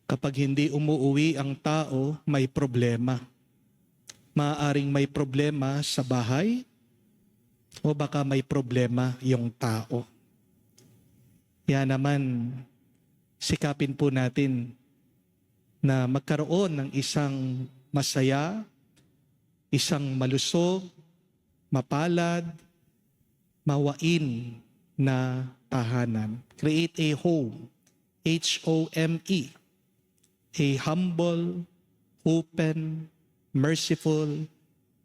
Kapag hindi umuuwi ang tao, may problema. Maaaring may problema sa bahay o baka may problema yung tao. Kaya naman, sikapin po natin na magkaroon ng isang masaya, isang malusog, mapalad, mawain na tahanan. Create a home, H-O-M-E, a humble, open, merciful,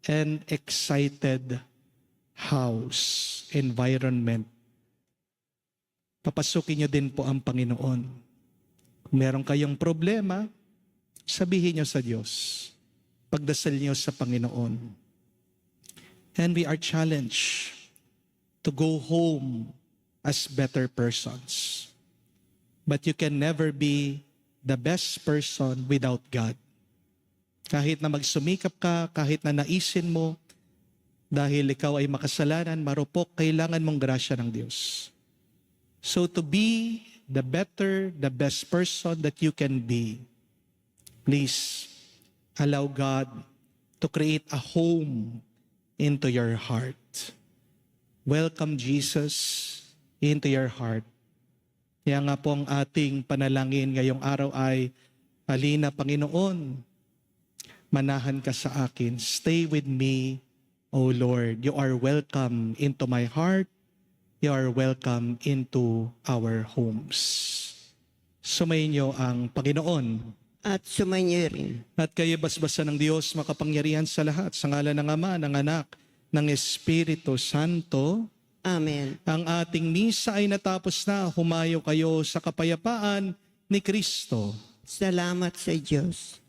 and excited house, environment. Papasukin niyo din po ang Panginoon. Kung meron kayong problema, sabihin niyo sa Diyos. Pagdasal niyo sa Panginoon. And we are challenged to go home as better persons. But you can never be the best person without God. Kahit na magsumikap ka, kahit na naisin mo, dahil ikaw ay makasalanan, marupok, kailangan mong grasya ng Diyos. So to be the better, the best person that you can be, please allow God to create a home into your heart. Welcome Jesus into your heart. Kaya nga po ang ating panalangin ngayong araw ay, halina Panginoon, manahan ka sa akin. Stay with me, O Lord. You are welcome into my heart. You are welcome into our homes. Sumayin niyo ang Panginoon. At sumainyo rin. At kayo basbasan ng Diyos makapangyarihan sa lahat, sa ngalan ng Ama, ng Anak, ng Espiritu Santo. Amen. Ang ating misa ay natapos na. Humayo kayo sa kapayapaan ni Kristo. Salamat sa Diyos.